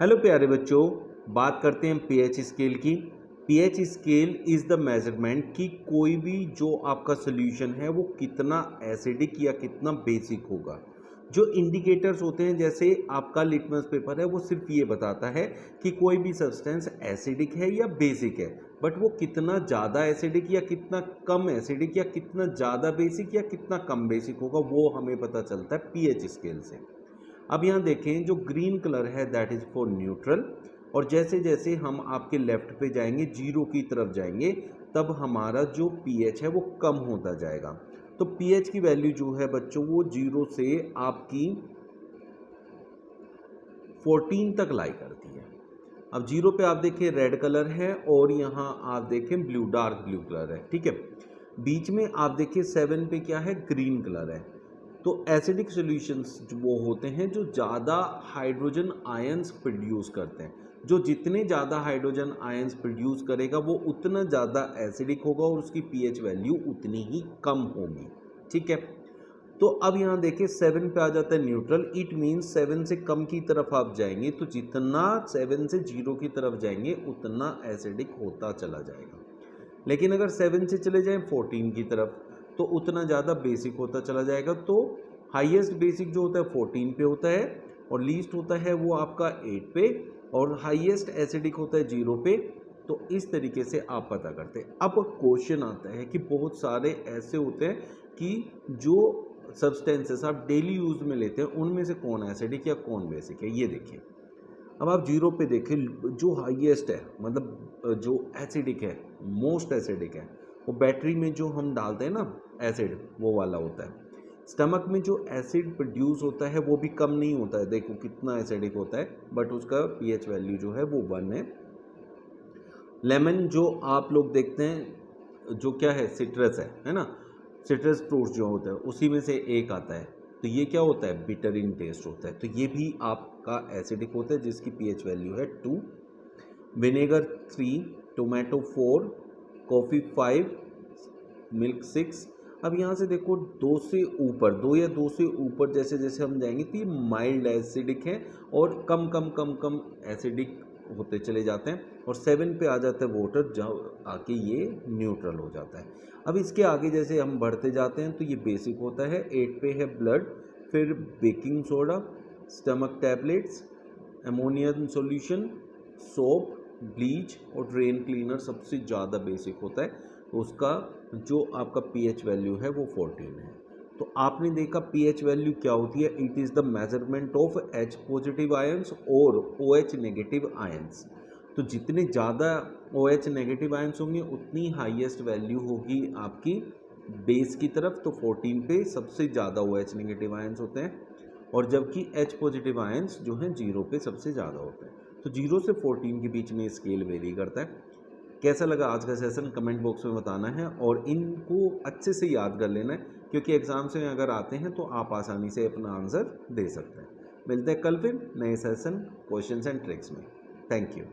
Hello प्यारे बच्चों, बात करते हैं पीएच स्केल की। PH scale is the measurement कि कोई भी जो आपका सोल्यूशन है वो कितना एसिडिक या कितना बेसिक होगा। जो इंडिकेटर्स होते हैं जैसे आपका लिटमस पेपर है वो सिर्फ ये बताता है कि कोई भी सब्सटेंस एसिडिक है या बेसिक है, बट वो कितना ज़्यादा एसिडिक या कितना कम एसिडिक या कितना ज़्यादा बेसिक या कितना कम बेसिक होगा वो हमें पता चलता है पीएच स्केल से। अब यहाँ देखें जो ग्रीन कलर है दैट इज़ फॉर न्यूट्रल, और जैसे जैसे हम आपके लेफ्ट पे जाएंगे जीरो की तरफ जाएंगे तब हमारा जो पीएच है वो कम होता जाएगा। तो पीएच की वैल्यू जो है बच्चों वो जीरो से आपकी 14 तक लाई करती है। अब जीरो पे आप देखें रेड कलर है और यहाँ आप देखें ब्लू, डार्क ब्लू कलर है, ठीक है। बीच में आप देखिए 7 पे क्या है, ग्रीन कलर है। तो एसिडिक सॉल्यूशंस जो वो होते हैं जो ज़्यादा हाइड्रोजन आयंस प्रोड्यूस करते हैं। जो जितने ज़्यादा हाइड्रोजन आयंस प्रोड्यूस करेगा वो उतना ज़्यादा एसिडिक होगा और उसकी पीएच वैल्यू उतनी ही कम होगी, ठीक है। तो अब यहाँ देखिए 7 पे आ जाता है न्यूट्रल। इट मीन्स 7 से कम की तरफ आप जाएंगे तो जितना 7 से 0 की तरफ जाएंगे उतना एसिडिक होता चला जाएगा। लेकिन अगर 7 से चले जाएं 14 की तरफ तो उतना ज़्यादा बेसिक होता चला जाएगा। तो हाईएस्ट बेसिक जो होता है 14 पे होता है और लीस्ट होता है वो आपका 8 पे और हाईएस्ट एसिडिक होता है 0 पे। तो इस तरीके से आप पता करते हैं। अब क्वेश्चन आता है कि बहुत सारे ऐसे होते हैं कि जो सब्सटेंसेस आप डेली यूज़ में लेते हैं उनमें से कौन एसिडिक या कौन बेसिक है, ये देखिए। अब आप जीरो पे देखें जो हाईएस्ट है, मतलब जो एसिडिक है, मोस्ट एसिडिक है, वो बैटरी में जो हम डालते हैं ना एसिड, वो वाला होता है। स्टमक में जो एसिड प्रोड्यूस होता है वो भी कम नहीं होता है, देखो कितना एसिडिक होता है, बट उसका पीएच वैल्यू जो है वो 1 है। लेमन जो आप लोग देखते हैं जो क्या है, सिट्रस है ना। सिट्रस फ्रूट्स जो होता है उसी में से एक आता है। तो ये क्या होता है, बिटर इन टेस्ट होता है। तो ये भी आपका एसिडिक होता है जिसकी पीएच वैल्यू है 2। Vinegar 3, tomato 4, coffee 5, milk 6। अब यहाँ से देखो 2 से ऊपर, 2 या 2 से ऊपर जैसे जैसे हम जाएंगे तो ये माइल्ड एसिडिक है और कम कम कम कम एसिडिक होते चले जाते हैं। और 7 पे आ जाता है वाटर जहाँ आके ये न्यूट्रल हो जाता है। अब इसके आगे जैसे हम बढ़ते जाते हैं तो ये बेसिक होता है। 8 पे है ब्लड, फिर baking soda, stomach tablets, ammonium solution, soap, bleach और ड्रेन क्लीनर सबसे ज़्यादा बेसिक होता है। तो उसका जो आपका पीएच वैल्यू है वो 14 है। तो आपने देखा पीएच वैल्यू क्या होती है, it is the measurement of H positive ions और OH नेगेटिव आयंस। तो जितने ज़्यादा OH नेगेटिव आयंस होंगे उतनी हाईएस्ट वैल्यू होगी आपकी बेस की तरफ। तो 14 पे सबसे ज़्यादा OH नेगेटिव आयंस होते हैं और जबकि H पॉजिटिव आयंस जो हैं 0 पे सबसे ज़्यादा होते हैं। तो 0 से 14 के बीच में स्केल वेरी करता है। कैसा लगा आज का सेशन कमेंट बॉक्स में बताना है और इनको अच्छे से याद कर लेना है क्योंकि एग्ज़ाम्स में अगर आते हैं तो आप आसानी से अपना आंसर दे सकते हैं। मिलते हैं कल फिर नए सेशन क्वेश्चंस एंड ट्रिक्स में। Thank you.